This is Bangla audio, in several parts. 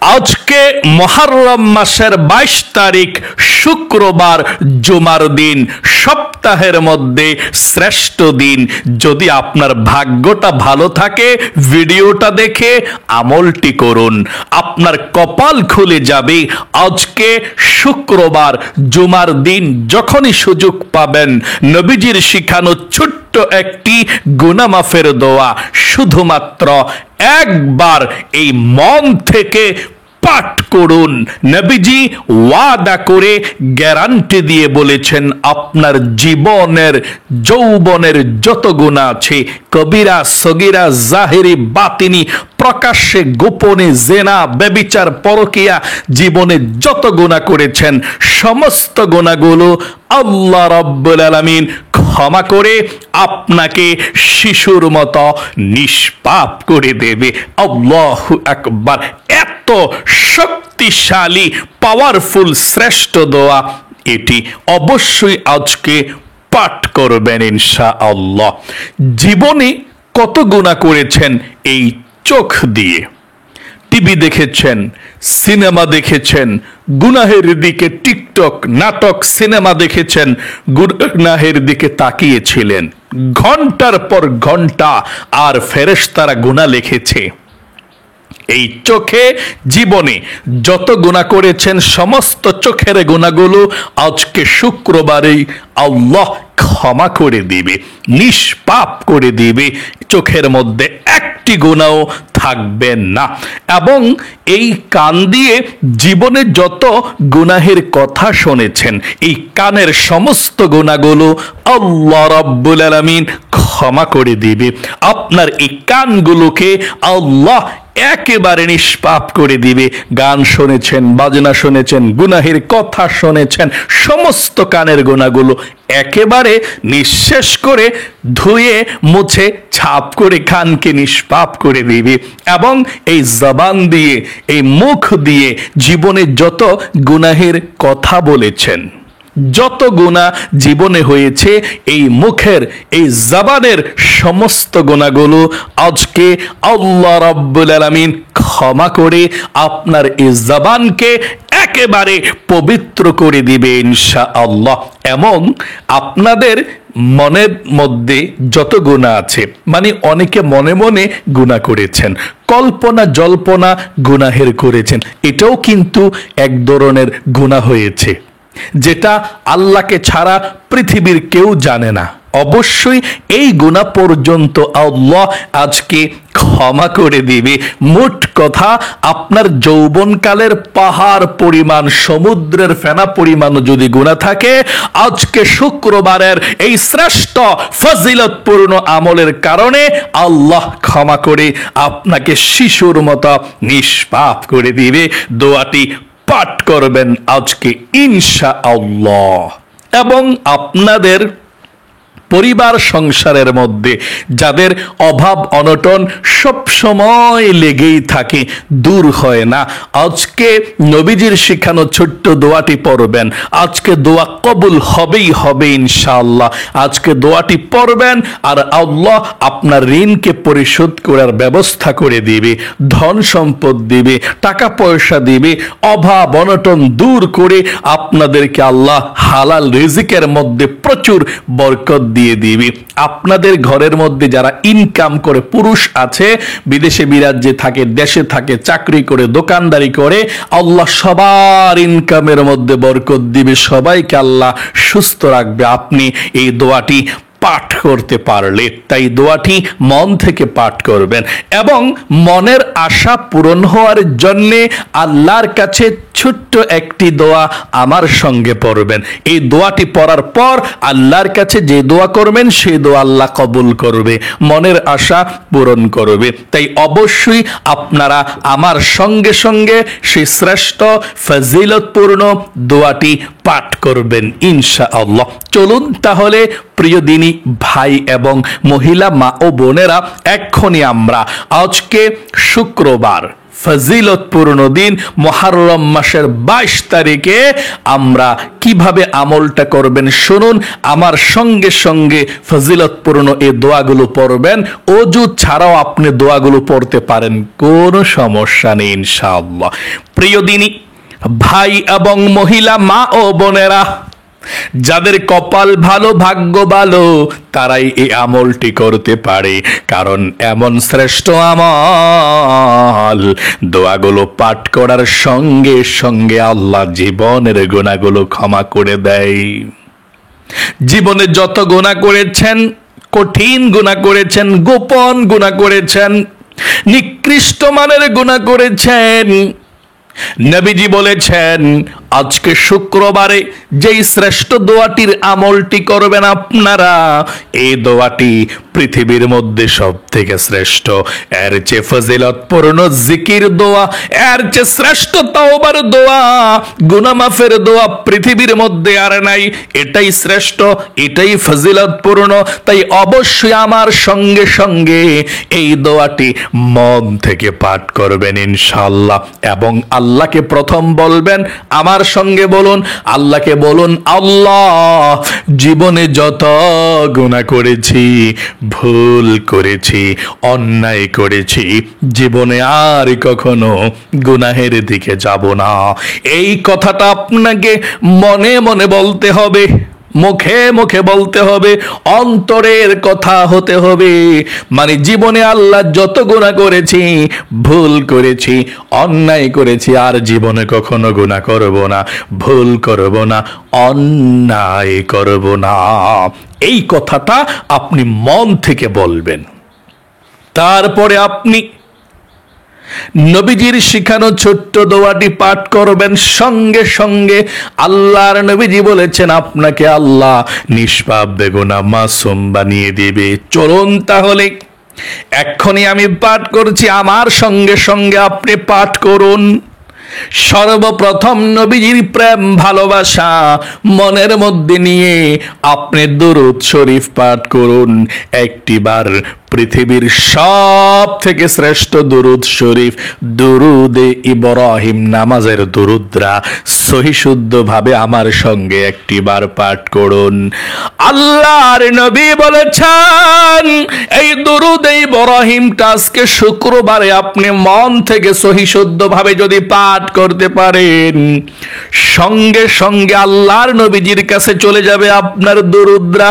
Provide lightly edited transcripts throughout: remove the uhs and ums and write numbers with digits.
আজকে মুহররম মাসের 22 তারিখ শুক্রবার, জুমার দিন, সপ্তাহের মধ্যে শ্রেষ্ঠ দিন। যদি আপনার ভাগ্যটা ভালো থাকে, ভিডিওটা দেখে আমলটি করুন, আপনার কপাল খুলে যাবে। আজকে শুক্রবার, জুমার দিন যখনই সুযোগ পাবেন, নবীজির শিখানো ছোট্ট একটি গুনাহ মাফের দোয়া শুধুমাত্র একবার এই মন থেকে পাঠ করুন। নবীজি ওয়াদা করে গ্যারান্টি দিয়ে বলেছেন, আপনার জীবনের যৌবনের যত গুনাহ আছে, কবিরা সগীরা জাহেরি বাতিনি, প্রকাশ্যে গোপনে, জেনা ব্যভিচার পরকিয়া, জীবনে যত গুনাহ করেছেন সমস্ত গুনাহগুলো আল্লাহ রাব্বুল আলামিন ক্ষমা করে আপনাকে শিশুর মতো নিষ্পাপ করে দেবে। আল্লাহু আকবার। এত শক্তিশালী পাওয়ারফুল শ্রেষ্ঠ দোয়া এটি, অবশ্যই আজকে পাঠ করবেন ইনশাআল্লাহ। জীবনে কত গুনাহ করেছেন এই চোখ দিয়ে, টিভি দেখেছেন, সিনেমা দেখেছেন, গুনাহের দিকে টিকটক, নাটক, সিনেমা দেখেছেন, গুনাহের দিকে তাকিয়েছিলেন ঘন্টার পর ঘন্টা, আর ফেরেশতারা গুনাহ লিখেছে। এই চোখে জীবনে যত গুনাহ করেছেন সমস্ত চোখের গুনাহগুলো আজকে শুক্রবারেই আল্লাহ ক্ষমা করে দিবে, নিষ্পাপ করে দিবে। চোখের মধ্যে একটি গুনাহ থাকবে না। এবং এই কান দিয়ে জীবনে যত গুনাহের কথা শুনেছেন, এই কানের সমস্ত গুনাহগুলো আল্লাহ রাব্বুল আলামিন ক্ষমা করে দিবে। আপনার এই কানগুলোকে আল্লাহ একেবারে নিষ্পাপ করে দিবে। গান শুনেছেন, বাজনা শুনেছেন, গুনাহের কথা শুনেছেন, সমস্ত কানের গুনাহগুলো একেবারে নিঃশেষ করে ধুয়ে মুছে ছাপ করে কানকে নিষ্পাপ করে দিবে। এবং এই জবান দিয়ে, এই মুখ দিয়ে জীবনে যত গুনাহের কথা বলেছেন, যত গুনাহ জীবনে হয়েছে, এই মুখের, এই জবানের সমস্ত গুনাহগুলো আজকে আল্লাহ রাব্বুল আলামিন ক্ষমা করে আপনার এই জবানকে একেবারে পবিত্র করে দিবে ইনশাআল্লাহ। এবং আপনাদের মনের মধ্যে যত গুনাহ আছে, মানে অনেকে মনে মনে গুনাহ করেছেন, কল্পনা জল্পনা গুনাহের করেছেন, এটাও কিন্তু এক ধরনের গুনাহ হয়েছে, যেটা আল্লাহকে ছাড়া পৃথিবীর কেউ জানে না। অবশ্যই এই গুনাহ পর্যন্ত আল্লাহ আজকে ক্ষমা করে দিবে। মোট কথা, আপনার যৌবনকালের পাহাড় পরিমাণ, সমুদ্রের ফেনা পরিমাণ যদি গুনাহ থাকে, আজকে শুক্রবারের এই শ্রেষ্ঠ ফজিলতপূর্ণ আমলের কারণে আল্লাহ ক্ষমা করে আপনাকে শিশুর মতো নিষ্পাপ করে দিবে। দোয়াটি পাঠ করবেন আজকে ইনশাআল্লাহ। এবং আপনাদের পরিবার সংসারের মধ্যে যাদের অভাব অনটন সব সময় লেগেই থাকে, দূর হয় না, আজকে নবীজির শিখানো ছোট্ট দোয়াটি পড়বেন। আজকে দোয়া কবুল হবেই হবে ইনশাআল্লাহ। আজকে দোয়াটি পড়বেন আর আল্লাহ আপনার ঋণকে পরিশোধ করার ব্যবস্থা করে দিবে, ধন সম্পদ দিবে, টাকা পয়সা দিবে, অভাব অনটন দূর করে আপনাদেরকে আল্লাহ হালাল রিজিকের মধ্যে প্রচুর বরকত দিয়ে দিবে। আপনাদের ঘরের মধ্যে যারা ইনকাম করে, পুরুষ আছে, বিদেশে বিরাজ্যে থাকে, দেশে থাকে, চাকরি করে, দোকানদারি করে, আল্লাহ সবার ইনকামের মধ্যে বরকত দিবে, সবাইকে আল্লাহ সুস্থ রাখবে আপনি এই দোয়াটি পাঠ করতে পারলে। তাই দোয়াটি মন থেকে পাঠ করবেন এবং মনের আশা পূরণ হওয়ার জন্যে আল্লাহর কাছে ছোট্ট একটি দোয়া আমার সঙ্গে পড়বেন। এই দোয়াটি পড়ার পর আল্লাহর কাছে যে দোয়া করবেন সেই দোয়া আল্লাহ কবুল করবে, মনের আশা পূরণ করবে। তাই অবশ্যই আপনারা আমার সঙ্গে সঙ্গে সেই শ্রেষ্ঠ ফজিলতপূর্ণ দোয়াটি পাঠ করবেন ইনশাআল্লাহ। চলুন তাহলে প্রিয় দিনী ভাই এবং মহিলা মা ও বোনেরা, এক্ষুনি আমরা আজকে শুক্রবার ফজিলতপূর্ণ দিন মুহররম মাসের 22 তারিখে আমরা কিভাবে আমলটা করবেন শুনুন। আমার সঙ্গে সঙ্গে ফজিলতপূর্ণ এই দোয়াগুলো পড়বেন। ওযু ছাড়াও আপনি দোয়াগুলো পড়তে পারেন, কোনো সমস্যা নেই ইনশাআল্লাহ। প্রিয় দিনী ভাই এবং মহিলা, মা ও বোনেরা, যাদের কপাল ভালো, ভাগ্য ভালো, তারাই এই আমলটি করতে পারে, কারণ এমন শ্রেষ্ঠ আমল, দোয়াগুলো পাঠ করার সঙ্গে সঙ্গে আল্লাহ জীবনের গুনাহগুলো ক্ষমা করে দেয়। জীবনে যত গুনাহ করেছেন, কঠিন গুনাহ করেছেন, গোপন গুনাহ করেছেন, নিকৃষ্ট মানের গুনাহ করেছেন, নবীজি বলেছেন আজকে শুক্রবারে যেই শ্রেষ্ঠ দোয়াটির আমলটি করবেন আপনারা, এই দোয়াটি পৃথিবীর মধ্যে সব থেকে শ্রেষ্ঠ। এর চেয়ে ফজিলতপূর্ণ জিকির দোয়া, এর চেয়ে শ্রেষ্ঠ তাওবার দোয়া, গুনাহ মাফের দোয়া পৃথিবীর মধ্যে আর নাই। এটাই শ্রেষ্ঠ, এটাই ফজিলতপূর্ণ। তাই অবশ্যই আমার সঙ্গে সঙ্গে এই দোয়াটি মন থেকে পাঠ করবেন ইনশাআল্লাহ, এবং আল্লাহকে প্রথম বলবেন, আমার সঙ্গে বলুন, আল্লাহকে বলুন, আল্লাহ জীবনে যত গুনাহ করেছি, ভুল করেছি, অন্যায় করেছি, জীবনে আর কখনো গুনাহের দিকে যাব না। এই কথাটা আপনাকে মনে মনে বলতে হবে, মুখে মুখে বলতে হবে, অন্তরের কথা হতে হবে। মানে জীবনে আল্লাহ যত গুনাহ করেছি, ভুল করেছি, অন্যায় করেছি, আর জীবনে কখনো গুনাহ করব না, ভুল করব না, অন্যায় করব না। এই কথাটা আপনি মন থেকে বলবেন। তারপরে আপনি নবীজির শিখানো ছোট্ট দোয়াটি পাঠ করবেন। সঙ্গে সঙ্গে আল্লাহর নবীজি বলেছেন আপনাকে আল্লাহ নিষ্পাপ বেগুনাহ মাসুম বানিয়ে দিবে। চলুন তাহলে এক্ষুনি আমি পাঠ করছি, আমার সঙ্গে সঙ্গে আপনি পাঠ করুন। সর্বপ্রথম নবীজির প্রেম ভালোবাসা মনের মধ্যে নিয়ে আপনি দুরূদ শরীফ পাঠ করুন। একটিবার পৃথিবীর সব থেকে শ্রেষ্ঠ দুরূদ শরীফ দুরুদে ইব্রাহিম নামাজের দুরুদরা সহি শুদ্ধ ভাবে আমার সঙ্গে একটিবার পাঠ করুন। আল্লাহর নবী বলেছেন এই দুরুদে ইব্রাহিমটা আজকে শুক্রবারে আপনি মন থেকে সহি শুদ্ধ ভাবে যদি পাঠ করতে পারেন, সঙ্গে সঙ্গে আল্লাহর নবীজির কাছে চলে যাবে আপনার দুরুদরা।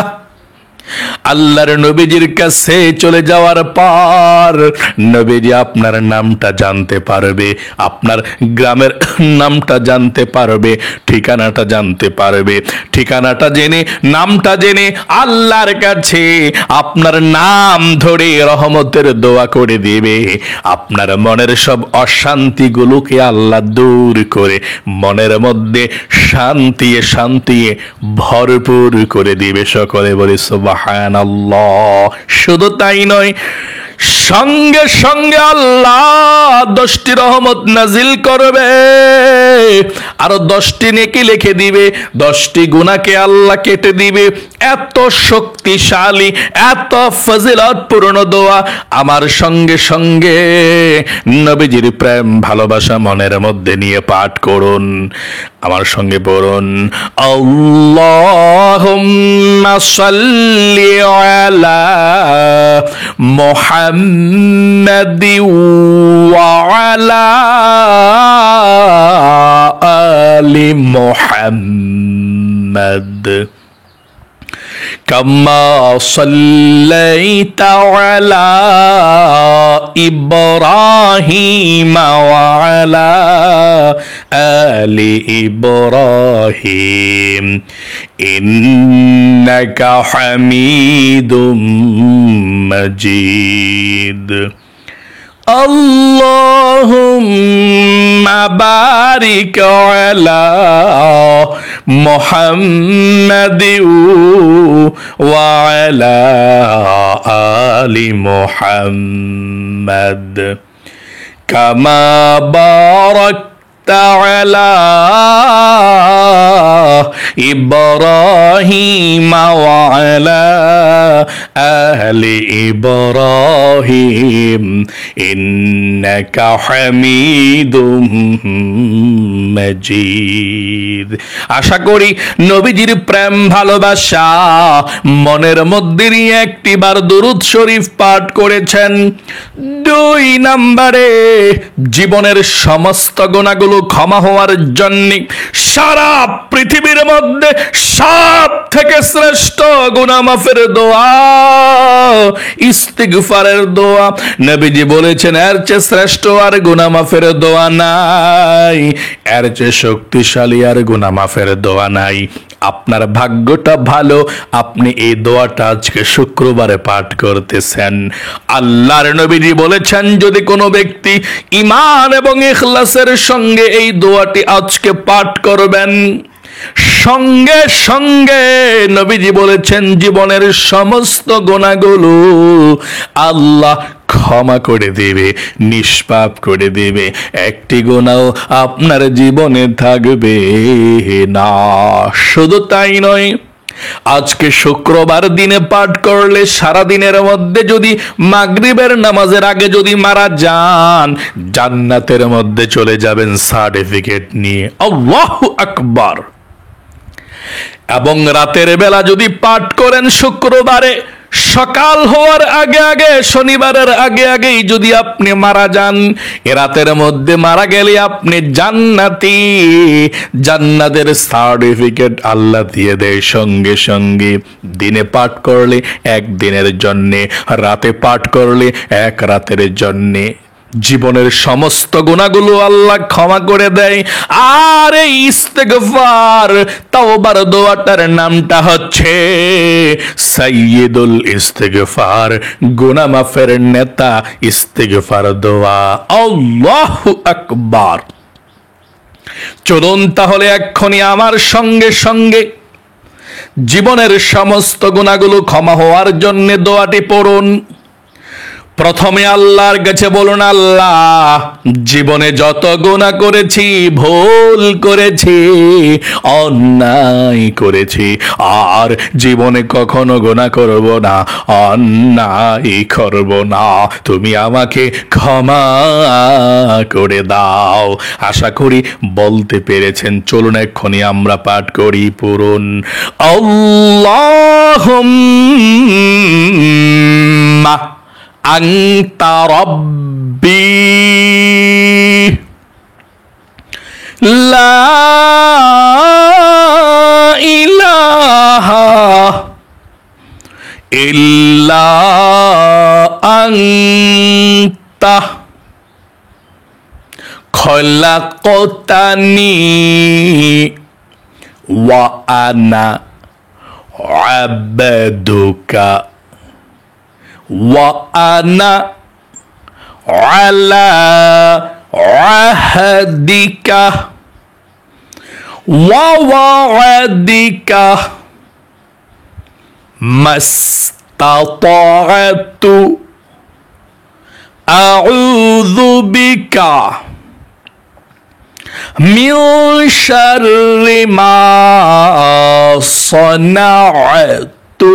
আল্লাহর নবীজির কাছে চলে যাওয়ার পর নবীজি আপনার নামটা জানতে পারবে, আপনার গ্রামের নামটা জানতে পারবে, ঠিকানাটা জানতে পারবে। ঠিকানাটা জেনে, নামটা জেনে আল্লাহর কাছে আপনার নাম ধরে রহমতের দোয়া করে দিবে। আপনার মনের সব অশান্তিগুলোকে আল্লাহ দূর করে মনের মধ্যে শান্তি শান্তি ভরপুর করে দিবে। সকলে বলি সুবহানাল্লাহ। শুধু তাই নয়, সঙ্গে সঙ্গে আল্লাহ 10টি রহমত নাজিল করবে, আরো 10টি নেকি লিখে দিবে, 10টি গুনাহকে আল্লাহ কেটে দিবে। এত শক্তিশালী, এত ফজিলতপূর্ণ দোয়া। আমার সঙ্গে সঙ্গে নবীজির প্রেম ভালোবাসা মনের মধ্যে নিয়ে পাঠ করুন। আমার সঙ্গে পড়ুন, আল্লাহুম্মা সাল্লি আলা মুহাম্মাদি ওয়া আলা আলি মুহাম্মাদ কামা সাল্লাইতা আলা ইব্রাহিম ওয়া আলা আলি ইব্রাহিম ইন্নাকা হামিদুম মাজিদ। আল্লাহুম্মা বারিক আলা মুহাম্মাদি ওয়া আলা আলি মুহাম্মাদ কামা বারাকতা على إبراهيم وعلى آل إبراهيم إنك حميد مجيد। আশা করি নবীজির প্রেম ভালোবাসা মনের মধ্যে নিয়ে একটিবার দুরূদ শরীফ পাঠ করেছেন। 2 নম্বরে জীবনের সমস্ত গুনাহগুলো ক্ষমা হওয়ার জন্য সারা পৃথিবীর মধ্যে সব থেকে শ্রেষ্ঠ গুনাহ মাফের দোয়া ইস্তিগফারের দোয়া। নবীজি বলেছেন এর চেয়ে শ্রেষ্ঠ আর গুনাহ মাফের দোয়া নাই, এর চেয়ে শক্তিশালী আর গুনাহ মাফের দোয়া নাই। আপনার ভাগ্যটা ভালো, আপনি এই দোয়াটা আজকে শুক্রবারে পাঠ করতেছেন। আল্লাহর নবীজি বলেছেন যদি কোনো ব্যক্তি ঈমান এবং ইখলাসের সঙ্গে এই দোয়াটি আজকে পাঠ করবেন, সঙ্গে সঙ্গে নবীজি বলেছেন জীবনের সমস্ত গুনাহগুলো আল্লাহ ক্ষমা করে দেবে, নিষ্পাপ করে দেবে, একটি গুনাহ আপনার জীবনে থাকবে না। শুধু তাই নয়, আজকে শুক্রবার দিনে পাঠ করলে সারা দিনের মধ্যে যদি মাগরিবের নামাজের আগে যদি মারা যান, জান্নাতের মধ্যে চলে যাবেন সার্টিফিকেট নিয়ে। আল্লাহু আকবার। এবং রাতের বেলা যদি পাঠ করেন শুক্রবারে সকাল হওয়ার আগে আগে, শনিবারের আগে আগেই যদি আপনি মারা যান, এ রাতের মধ্যে মারা গেলে আপনি জান্নাতি, জান্নাতের সার্টিফিকেট আল্লাহ দিয়ে দেয় সঙ্গে সঙ্গে। দিনে পাঠ করলে 1 দিনের জন্যে, রাতে পাঠ করলে 1 রাতের জন্যে জীবনের সমস্ত গুনাহগুলো আল্লাহ ক্ষমা করে দেয়। আর এই ইস্তেগফার তাওবার দোয়াটার নামটা হচ্ছে সাইয়্যিদুল ইস্তেগফার, গুনাহ মাফের নেতা ইস্তেগফার দোয়া। আল্লাহু আকবার। চলুন তাহলে এক্ষুনি আমার সঙ্গে সঙ্গে জীবনের সমস্ত গুনাহগুলো ক্ষমা হওয়ার জন্য দোয়াটি পড়ুন। প্রথমে আল্লাহর কাছে বলুন, আল্লাহ জীবনে যত গুনাহ করেছি, ভুল করেছি, অন্যায় করেছি, আর জীবনে কখনো গুনাহ করব না, অন্যায় করব না, তুমি আমাকে ক্ষমা করে দাও। আশা করি বলতে পেরেছেন। চলুন এক্ষুনি আমরা পাঠ করি। পড়ুন আল্লাহুম্মা আনতা রাব্বি লা ইলাহা ইল্লা আনতা খলাকতানি ওয়া আনা আবদুকা ওয়া আনা আলা আহদিকা ওয়া ওয়াদিকা মাস্তাতা'তু আউযু বিকা মিন শাররি মা সানা'তু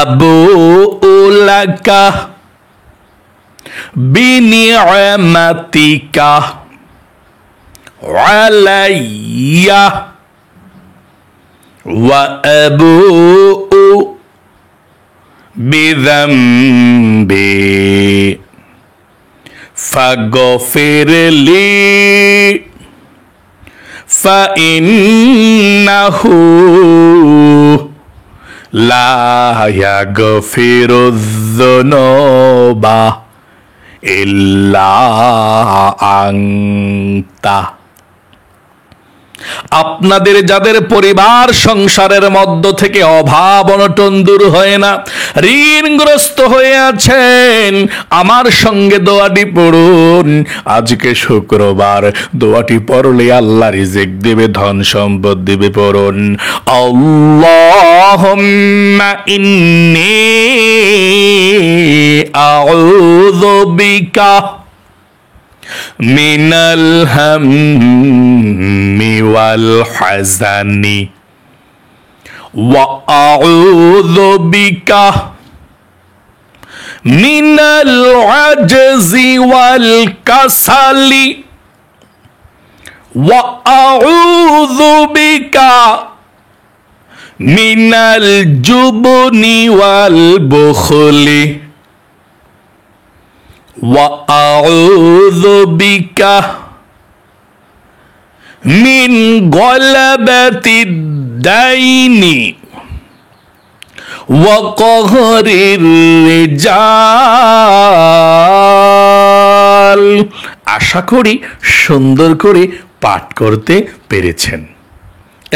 আবুউ লাকা বিনি'মাতিকা আলাইয়া ওয়া আবুউ বিযামবি ফাগফিরলি ফাইন্নাহু লা ইয়াগফিরুয যুনুবা ইল্লা আনতা। আপনাদের যাদের পরিবার সংসারের মধ্য থেকে অভাব অনটন দূর হয় না, ঋণগ্রস্ত হয়ে আছেন, আমার সঙ্গে দোয়াটি পড়ুন। আজকে শুক্রবার, দোয়াটি পড়লে আল্লাহ রিজিক দেবে, ধন সম্পদ দেবে। পড়ুন আল্লাহুম্মা ইন্নী আউযু বিকা মিনাল হাম্মি ওয়াল হাযানি ওয়া আউযু বিকা মিনাল আজজি ওয়াল কাসালি ওয়া আউযু বিকা মিনাল জুবনি ওয়াল বুখলি ওয়া আউযু বিকা মিন গলাবাতিদ দাইনি ওয়া কহরির রিজাল। আশা করি সুন্দর করে পাঠ করতে পেরেছেন।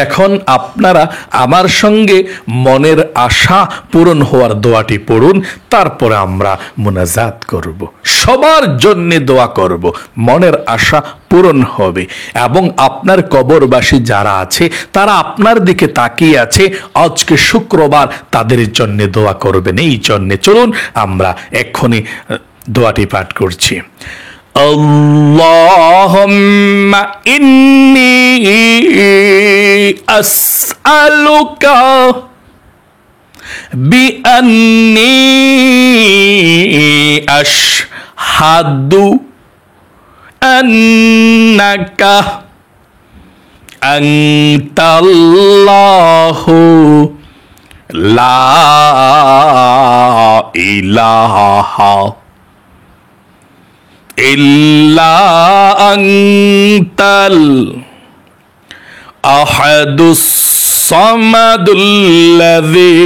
এখন আপনারা আমার সঙ্গে মনের আশা পূরণ হওয়ার দোয়াটি পড়ুন, তারপরে আমরা মুনাজাত করব। সবার জন্য দোয়া করব, মনের আশা পূরণ হবে এবং আপনার কবরবাসী যারা আছে তারা আপনার দিকে তাকিয়ে আছে, আজকে শুক্রবার তাদের জন্য দোয়া করবেন। এই জন্যে চলুন আমরা এক্ষুনি দোয়াটি পাঠ করছি। আল্লাহুম্মা ইন্নী আসআলুকা বিআন্নী আশহাদু আন্নাকা আনতাল্লাহু লা ইলাহা ইল্লা আনতাল আহাদুস সামাদুল্লাযী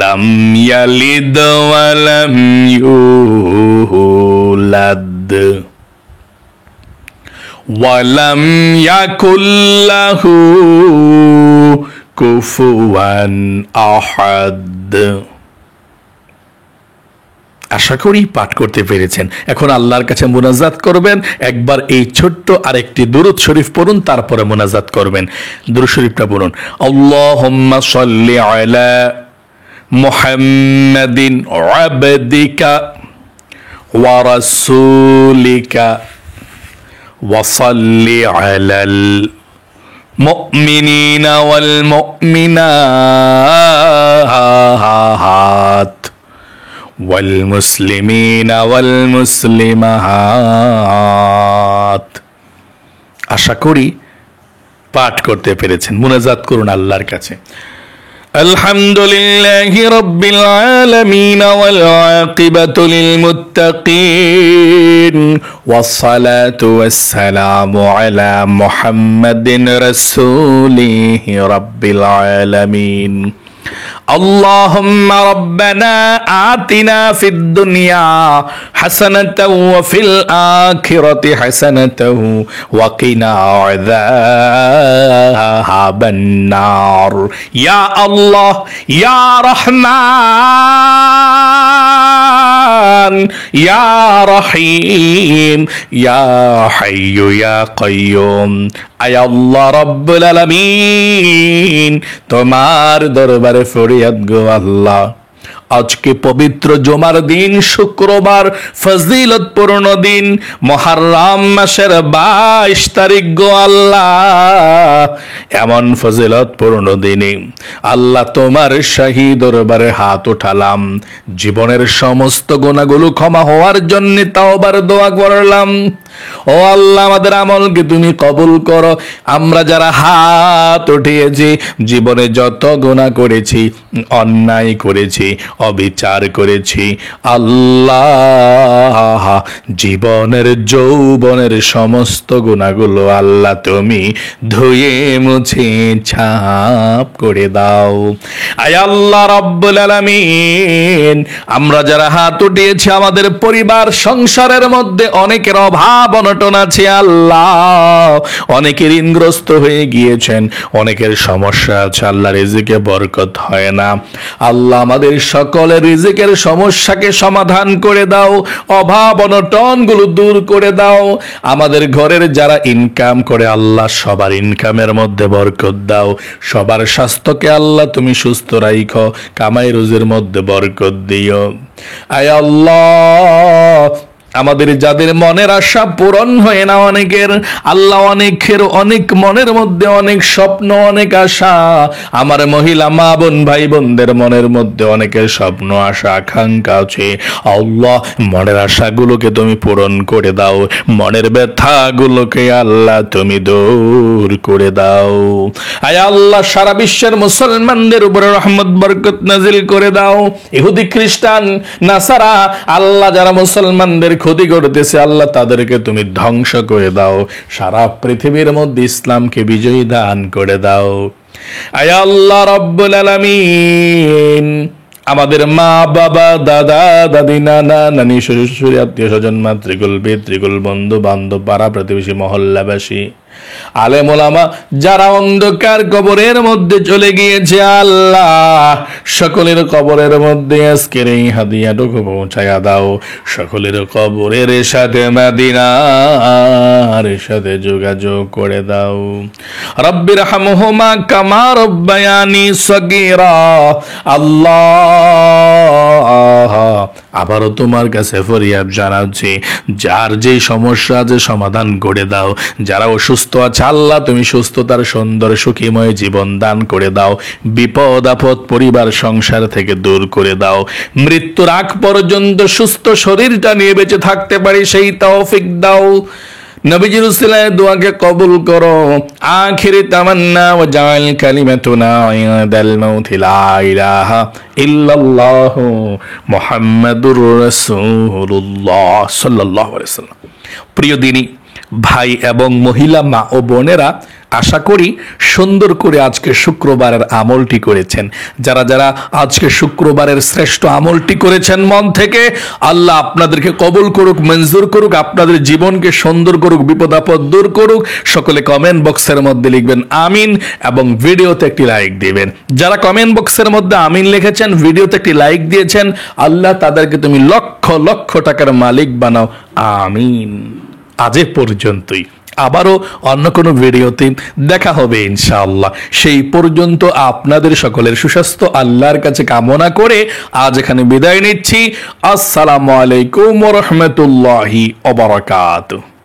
লাম ইয়ালিদ ওয়া লাম ইউলাদ ওয়া লাম ইয়াকুল লাহু কুফুয়ান আহাদ। আশা করি পাঠ করতে পেরেছেন। এখন আল্লাহর কাছে মুনাজাত করবেন। একবার এই ছোট্ট আরেকটি দুরূদ শরীফ পড়ুন, তারপরে মুনাজাত করবেন। দুরূদ শরীফটা পড়ুন। আল্লাহুম্মা সাল্লি আলা মুহাম্মাদিন আবদিকা ওয়া রাসূলিকা ওয়া সাল্লি আলাল মুমিনিনা ওয়াল মুমিনাত ওয়াল মুসলিমিনা ওয়াল মুসলিমাত। আশা করি পাঠ করতে পেরেছেন। মুনাজাত করুন আল্লাহর কাছে। আলহামদুলিল্লাহি রাব্বিল আলামিন ওয়াল আকিবাতু লিল মুত্তাকিন ওয়াস সালাতু ওয়াস সালামু আলা মুহাম্মাদিন রাসূলিহি রাব্বিল আলামিন। اللهم ربنا آتنا في الدنيا حسنة وفي الآخرة حسنة وقنا عذاب النار يا الله يا رحمن يا رحيم يا حي يا قيوم আয় আল্লাহ রব্বুল আলামিন, তোমার দরবারে ফরিয়াদ গো আল্লাহ, আজকে পবিত্র জুমার দিন, শুক্রবার, ফজিলতপূর্ণ দিন, মুহররম মাসের 22 তারিখ গো আল্লাহ, এমন ফজিলতপূর্ণ দিনে আল্লাহ তোমার শাহী দরবারে হাত উঠালাম, জীবনের সমস্ত গুনাহগুলো ক্ষমা হওয়ার জন্য তাওবার দোয়া করলাম। ও আল্লাহ, আমাদের আমলকে তুমি কবুল করো। আমরা যারা হাত উঠিয়েছি, জীবনে যত গুনাহ করেছি, অন্যায় করেছি, অবিচার করেছি, আল্লাহ জীবনের যৌবনের সমস্ত গুনাহগুলো আল্লাহ তুমি ধুয়ে মুছে ছাপ করে দাও। আয় আল্লাহ রাব্বুল আলামিন, আমরা যারা হাত উঠিয়েছি, আমাদের পরিবার সংসারের মধ্যে অনেকের অভাব অনটন আছে আল্লাহ, অনেকে ঋণগ্রস্ত হয়ে গিয়েছেন, অনেকের সমস্যা আছে আল্লাহ, রিজিকে বরকত হয় না আল্লাহ, আমাদের সকলের রিজিকের সমস্যাকে সমাধান করে দাও, অভাব অনটন গুলো দূর করে দাও। আমাদের ঘরের যারা ইনকাম করে আল্লাহ, সবার ইনকামের মধ্যে বরকত দাও, সবার স্বাস্থ্যকে আল্লাহ তুমি সুস্থ রাখো, কামাই রুজির মধ্যে বরকত দিও। আয় আল্লাহ, আমাদের যাদের মনের আশা পূরণ হয় না, অনেকের আল্লাহ অনেক মনের মধ্যে অনেক স্বপ্ন, অনেক আশা। আমার মহিলা মা বোন ভাই বোনদের মনের মধ্যে অনেকের স্বপ্ন আশা আকাঙ্ক্ষা আছে। আল্লাহ মনের আশাগুলোকে তুমি পূরণ করে দাও, মনের ব্যথাগুলোকে আল্লাহ তুমি দূর করে দাও। আয় আল্লাহ সারা বিশ্বের মুসলমানদের উপরে রহমত বরকত নাজিল করে দাও। ইহুদি খ্রিস্টান নাসারা আল্লাহ যারা মুসলমানদের ক্ষতি করতেছে আল্লাহ তাদেরকে তুমি ধ্বংস করে দাও। সারা পৃথিবীর মধ্যে ইসলামকে বিজয়ী দান করে দাও। আয় আল্লাহ রব্বুল আলামিন আমাদের মা বাবা দাদা দাদি নানা নানি শ্বশুর শাশুড়ি আত্মীয় স্বজন মাতৃকুল পিতৃকুল বন্ধু বান্ধব পাড়া প্রতিবেশী মহল্লাবাসী আলেম ওলামা যারা অন্ধকার কবরের মধ্যে চলে গিয়েছে আল্লাহ সকলের কবরের মধ্যে আজকের এই হাদিয়াটুকু পৌঁছায়া দাও। সকলের কবরের সাথে মদিনার সাথে যোগাযোগ করে দাও। রব্বির হামহুমা কামা রব্বায়ানি সগীরা। আল্লাহ আবারও তোমার কাছে ফরিয়াদ জানাচ্ছি, যার যে সমস্যা আছে সমাধান করে দাও। যারা অসুস্থ আছে আল্লাহ তুমি সুস্থতার সুন্দর সুখীময় জীবন দান করে দাও। বিপদ আপদ পরিবার সংসার থেকে দূর করে দাও। মৃত্যুর আগ পর্যন্ত সুস্থ শরীরটা নিয়ে বেঁচে থাকতে পারি সেই তৌফিক দাও। নবীজির উসিলায় দোয়াকে কবুল করো। আখিরি তামান্না ওয়া জাআল কালিমাতুনা ইনদাল মাউতি লা ইলাহা ইল্লাল্লাহু মুহাম্মাদুর রাসূলুল্লাহ সাল্লাল্লাহু আলাইহি ওয়াসাল্লাম। প্রিয় দিনী ভাই এবং মহিলা মা ও বোনেরা, আশা করি সুন্দর করে আজকে শুক্রবারের আমলটি করেছেন। যারা যারা আজকে শুক্রবারের শ্রেষ্ঠ আমলটি করেছেন মন থেকে আল্লাহ আপনাদেরকে কবুল করুক, মঞ্জুর করুক, আপনাদের জীবনকে সুন্দর করুক, বিপদ আপদ দূর করুক। সকলে কমেন্ট বক্সের মধ্যে লিখবেন আমিন এবং ভিডিওতে একটি লাইক দিবেন। যারা কমেন্ট বক্সের মধ্যে আমিন লিখেছেন, ভিডিওতে একটি লাইক দিয়েছেন, আল্লাহ তাদেরকে তুমি লক্ষ লক্ষ টাকার মালিক বানাও, আমিন। আজ এ পর্যন্তই, আবারও অন্য কোনো ভিডিওতে দেখা হবে ইনশাআল্লাহ। সেই পর্যন্ত আপনাদের সকলের সুস্বাস্থ্য আল্লাহর কাছে কামনা করে আজ এখানে বিদায় নিচ্ছি। আসসালামু আলাইকুম ওয়া রাহমাতুল্লাহি ওয়া বারাকাতুহু।